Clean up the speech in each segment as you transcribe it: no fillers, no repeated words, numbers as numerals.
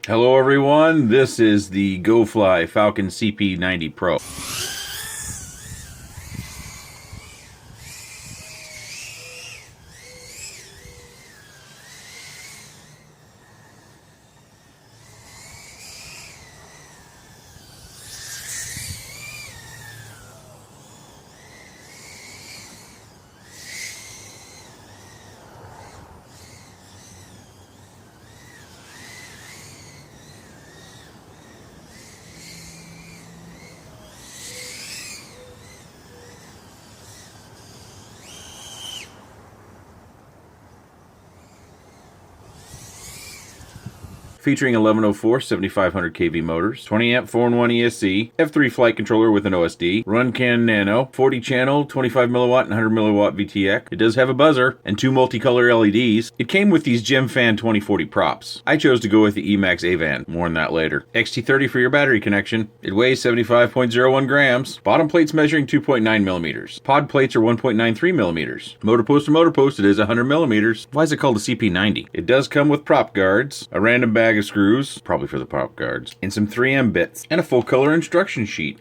Hello everyone, this is the GoFly Falcon CP90 Pro. Featuring 1104 7500 kV motors, 20 amp 4-in-1 ESC, F3 flight controller with an OSD, Run Can Nano, 40 channel, 25 milliwatt and 100 milliwatt VTX. It does have a buzzer and 2 multicolor LEDs. It came with these GemFan 2040 props. I chose to go with the Emax Avan, more on that later. XT30 for your battery connection. It weighs 75.01 grams. Bottom plates measuring 2.9 millimeters. Pod plates are 1.93 millimeters. Motor post to motor post, it is 100 millimeters. Why is it called a CP90? It does come with prop guards, a random bag of screws, probably for the prop guards, and some 3M bits, and a full color instruction sheet.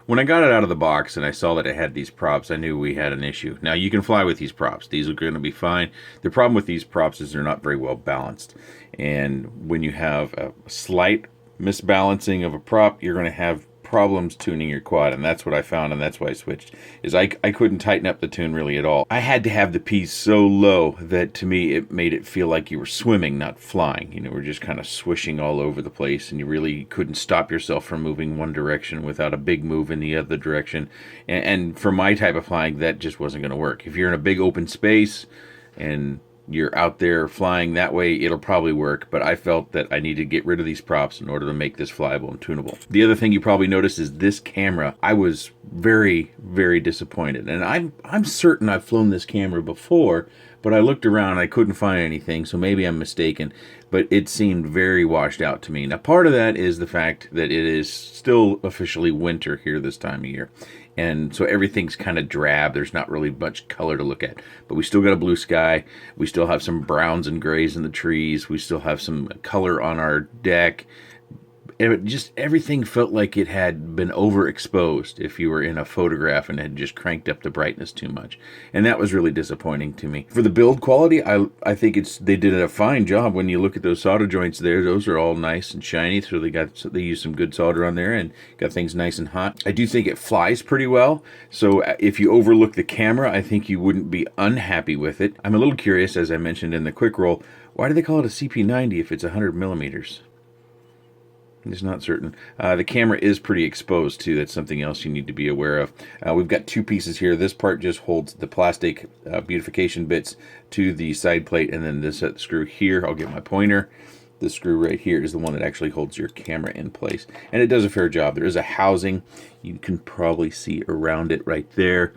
When I got it out of the box and I saw that it had these props, I knew we had an issue. Now, you can fly with these props. These are going to be fine. The problem with these props is they're not very well balanced. And when you have a slight misbalancing of a prop, you're going to have problems tuning your quad, and that's what I found, and that's why I switched, is I couldn't tighten up the tune really at all. I had to have the piece so low that to me it made it feel like you were swimming, not flying. You know, we're just kind of swishing all over the place, and you really couldn't stop yourself from moving one direction without a big move in the other direction. And for my type of flying, that just wasn't going to work. If you're in a big open space and you're out there flying that way, it'll probably work, but I felt that I needed to get rid of these props in order to make this flyable and tunable. The other thing you probably noticed is this camera. I was very, very disappointed, and I'm certain I've flown this camera before, but I looked around and I couldn't find anything, so maybe I'm mistaken, but it seemed very washed out to me. Now, part of that is the fact that it is still officially winter here this time of year, and so everything's kind of drab. There's not really much color to look at, but we still got a blue sky. We still have some browns and grays in the trees. We still have some color on our deck. Just everything felt like it had been overexposed if you were in a photograph and had just cranked up the brightness too much, and that was really disappointing to me. For the build quality, I think they did a fine job. When you look at those solder joints there, those are all nice and shiny, so they used some good solder on there and got things nice and hot. I do think it flies pretty well, so if you overlook the camera, I think you wouldn't be unhappy with it. I'm a little curious, as I mentioned in the quick roll, why do they call it a CP90 if it's 100 millimeters? It's not certain. The camera is pretty exposed too. That's something else you need to be aware of. We've got two pieces here. This part just holds the plastic beautification bits to the side plate, and then this screw here, I'll get my pointer. This screw right here is the one that actually holds your camera in place, and it does a fair job. There is a housing. You can probably see around it right there,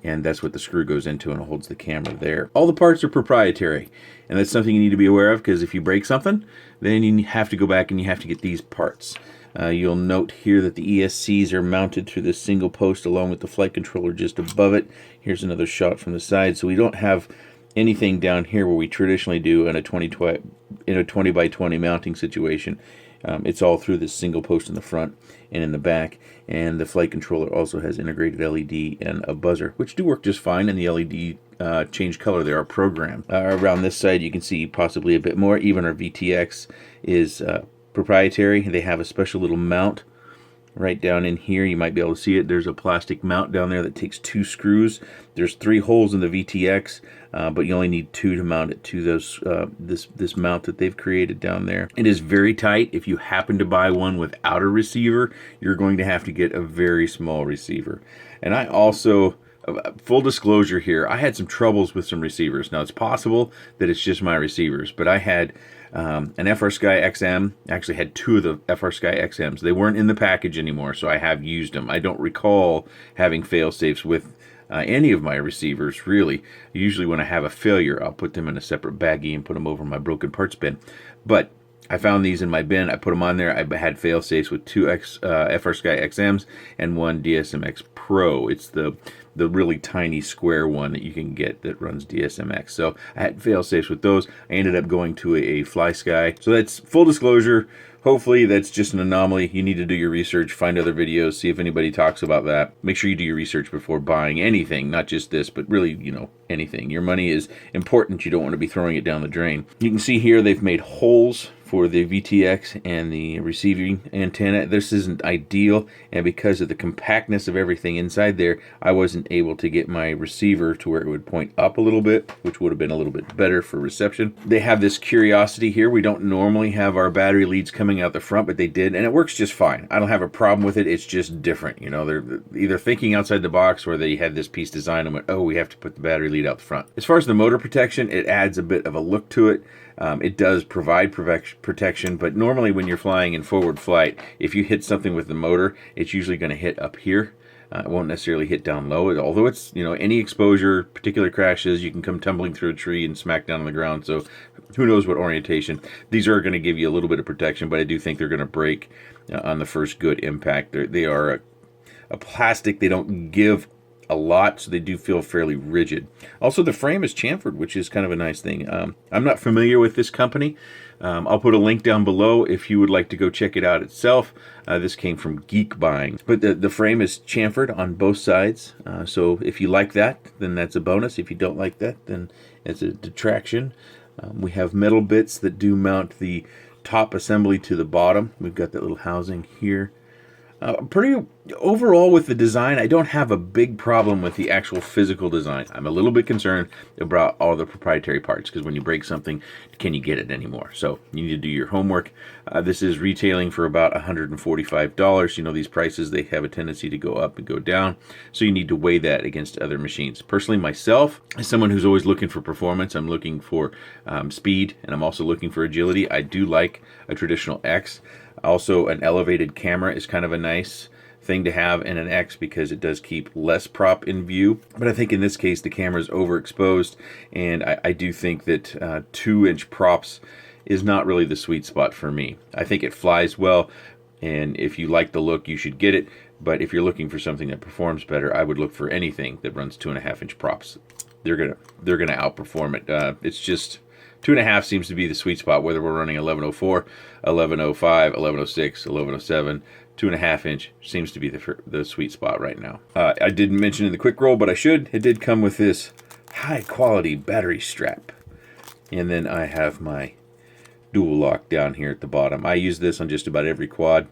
and that's what the screw goes into, and it holds the camera there. All the parts are proprietary, and that's something you need to be aware of, because if you break something, then you have to go back and you have to get these parts. You'll note here that the ESCs are mounted to this single post along with the flight controller just above it. Here's another shot from the side, so we don't have anything down here where we traditionally do in a 20 by 20 mounting situation. It's all through this single post in the front and in the back, and the flight controller also has integrated LED and a buzzer, which do work just fine, and the LED change color there are programmed. Around this side you can see possibly a bit more. Even our VTX is proprietary. They have a special little mount right down in here. You might be able to see it. There's a plastic mount down there that takes 2 screws. There's 3 holes in the VTX, but you only need 2 to mount it to those this mount that they've created down there. It is very tight. If you happen to buy one without a receiver, you're going to have to get a very small receiver. And I also, full disclosure here, I had some troubles with some receivers. Now, it's possible that it's just my receivers, but I had an FrSky XM. I actually had 2 of the FrSky XMs. They weren't in the package anymore, so I have used them. I don't recall having fail-safes with any of my receivers, really. Usually when I have a failure, I'll put them in a separate baggie and put them over my broken parts bin. But I found these in my bin. I put them on there. I had fail-safes with 2 FrSky XMs and 1 DSMX Pro. It's the really tiny square one that you can get that runs DSMX. So I had fail-safes with those. I ended up going to a FlySky. So that's full disclosure. Hopefully that's just an anomaly. You need to do your research, find other videos, see if anybody talks about that. Make sure you do your research before buying anything, not just this, but really, anything. Your money is important. You don't want to be throwing it down the drain. You can see here they've made holes for the VTX and the receiving antenna. This isn't ideal, and because of the compactness of everything inside there, I wasn't able to get my receiver to where it would point up a little bit, which would have been a little bit better for reception. They have this curiosity here. We don't normally have our battery leads coming out the front, but they did, and it works just fine. I don't have a problem with it. It's just different. They're either thinking outside the box, or they had this piece designed and went, oh, we have to put the battery lead out the front. As far as the motor protection, it adds a bit of a look to it. It does provide protection, but normally when you're flying in forward flight, if you hit something with the motor, it's usually going to hit up here. It won't necessarily hit down low, although it's, any exposure, particular crashes, you can come tumbling through a tree and smack down on the ground, so who knows what orientation. These are going to give you a little bit of protection, but I do think they're going to break on the first good impact. They are a plastic. They don't give a lot, so they do feel fairly rigid. Also, the frame is chamfered, which is kind of a nice thing. I'm not familiar with this company. I'll put a link down below if you would like to go check it out itself. This came from Geek Buying. But the frame is chamfered on both sides, so if you like that, then that's a bonus. If you don't like that, then it's a detraction. We have metal bits that do mount the top assembly to the bottom. We've got that little housing here. Pretty overall with the design, I don't have a big problem with the actual physical design. I'm a little bit concerned about all the proprietary parts, because when you break something, can you get it anymore? So you need to do your homework. This is retailing for about $145. These prices, they have a tendency to go up and go down, so you need to weigh that against other machines. Personally, myself, as someone who's always looking for performance, I'm looking for speed, and I'm also looking for agility. I do like a traditional X. Also, an elevated camera is kind of a nice thing to have in an X because it does keep less prop in view. But I think in this case the camera is overexposed, and I do think that 2-inch props is not really the sweet spot for me. I think it flies well, and if you like the look, you should get it. But if you're looking for something that performs better, I would look for anything that runs 2.5-inch props. They're gonna outperform it. It's just 2.5 seems to be the sweet spot, whether we're running 1104, 1105, 1106, 1107. 2.5-inch seems to be the sweet spot right now. I didn't mention in the quick roll, but I should. It did come with this high quality battery strap, and then I have my dual lock down here at the bottom. I use this on just about every quad.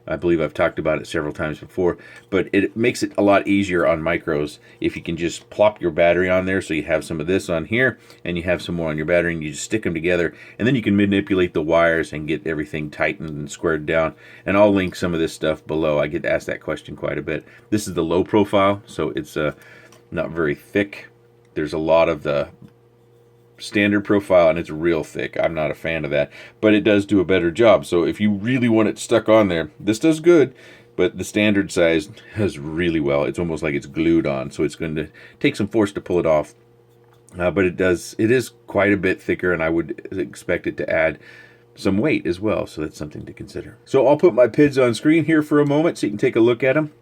I believe I've talked about it several times before, but it makes it a lot easier on micros if you can just plop your battery on there. So you have some of this on here and you have some more on your battery, and you just stick them together, and then you can manipulate the wires and get everything tightened and squared down. And I'll link some of this stuff below. I get asked that question quite a bit. This is the low profile, so it's not very thick. There's a lot of the standard profile, and it's real thick. I'm not a fan of that, but it does do a better job. So if you really want it stuck on there, this does good, but the standard size does really well. It's almost like it's glued on, so it's going to take some force to pull it off. But it is quite a bit thicker, and I would expect it to add some weight as well, so that's something to consider. So I'll put my PIDs on screen here for a moment so you can take a look at them,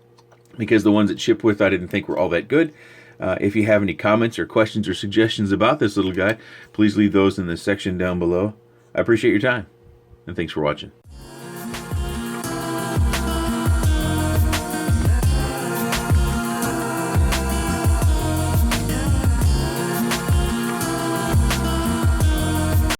because the ones it shipped with I didn't think were all that good. If you have any comments or questions or suggestions about this little guy, please leave those in the section down below. I appreciate your time, and thanks for watching.